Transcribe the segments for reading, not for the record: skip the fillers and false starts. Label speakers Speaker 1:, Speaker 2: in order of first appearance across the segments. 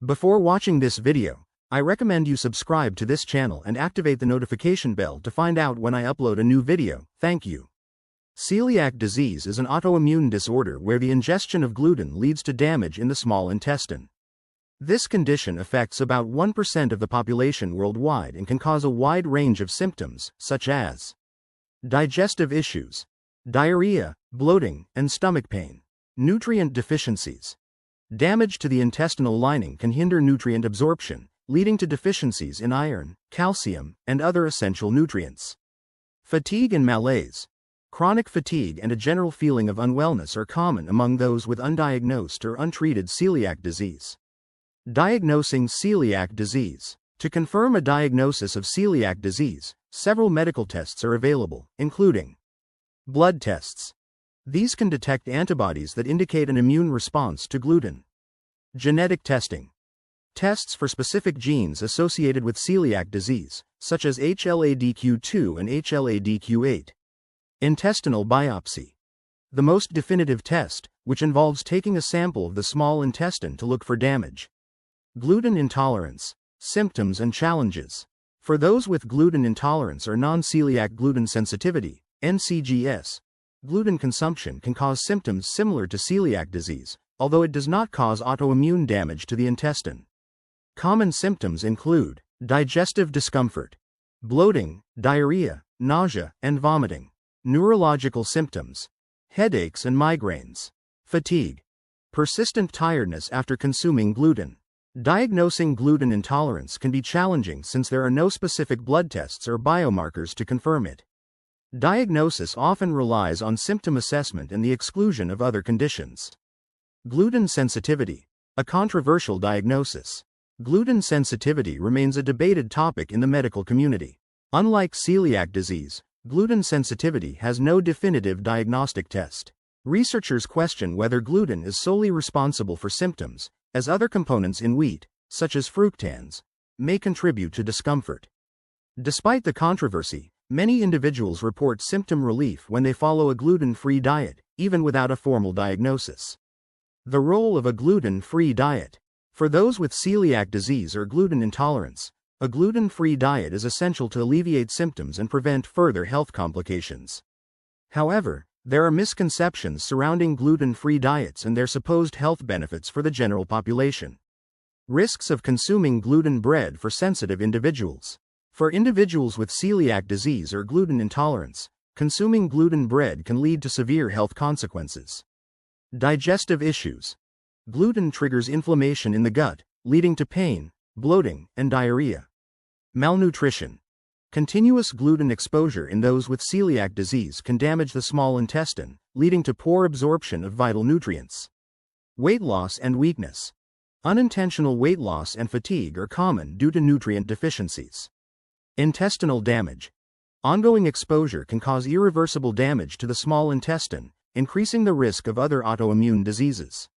Speaker 1: Before watching this video, I recommend you subscribe to this channel and activate the notification bell to find out when I upload a new video. Thank you. Celiac disease is an autoimmune disorder where the ingestion of gluten leads to damage in the small intestine. This condition affects about 1% of the population worldwide and can cause a wide range of symptoms, such as digestive issues, diarrhea, bloating, and stomach pain. Nutrient deficiencies. Damage to the intestinal lining can hinder nutrient absorption, leading to deficiencies in iron, calcium, and other essential nutrients. Fatigue and malaise. Chronic fatigue and a general feeling of unwellness are common among those with undiagnosed or untreated celiac disease. Diagnosing celiac disease. To confirm a diagnosis of celiac disease, several medical tests are available, including blood tests. These can detect antibodies that indicate an immune response to gluten. Genetic testing. Tests for specific genes associated with celiac disease, such as HLA-DQ2 and HLA-DQ8. Intestinal biopsy. The most definitive test, which involves taking a sample of the small intestine to look for damage. Gluten intolerance. Symptoms and challenges. For those with gluten intolerance or non-celiac gluten sensitivity, NCGS, gluten consumption can cause symptoms similar to celiac disease, although it does not cause autoimmune damage to the intestine. Common symptoms include digestive discomfort, bloating, diarrhea, nausea, and vomiting. Neurological symptoms: headaches and migraines. Fatigue. Persistent tiredness after consuming gluten. Diagnosing gluten intolerance can be challenging since there are no specific blood tests or biomarkers to confirm it. Diagnosis often relies on symptom assessment and the exclusion of other conditions. Gluten sensitivity. A controversial diagnosis. Gluten sensitivity remains a debated topic in the medical community. Unlike celiac disease, gluten sensitivity has no definitive diagnostic test. Researchers question whether gluten is solely responsible for symptoms, as other components in wheat, such as fructans, may contribute to discomfort. Despite the controversy, many individuals report symptom relief when they follow a gluten-free diet, even without a formal diagnosis. The role of a gluten-free diet. For those with celiac disease or gluten intolerance, a gluten-free diet is essential to alleviate symptoms and prevent further health complications. However, there are misconceptions surrounding gluten-free diets and their supposed health benefits for the general population. Risks of consuming gluten bread for sensitive individuals. For individuals with celiac disease or gluten intolerance, consuming gluten bread can lead to severe health consequences. Digestive issues. Gluten triggers inflammation in the gut, leading to pain, bloating, and diarrhea. Malnutrition. Continuous gluten exposure in those with celiac disease can damage the small intestine, leading to poor absorption of vital nutrients. Weight loss and weakness. Unintentional weight loss and fatigue are common due to nutrient deficiencies. Intestinal damage. Ongoing exposure can cause irreversible damage to the small intestine, increasing the risk of other autoimmune diseases.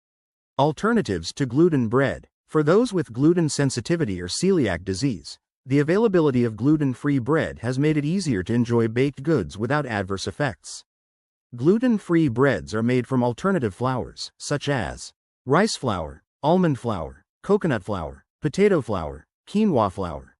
Speaker 1: Alternatives to gluten bread. For those with gluten sensitivity or celiac disease, the availability of gluten-free bread has made it easier to enjoy baked goods without adverse effects. Gluten-free breads are made from alternative flours, such as rice flour, almond flour, coconut flour, potato flour, quinoa flour,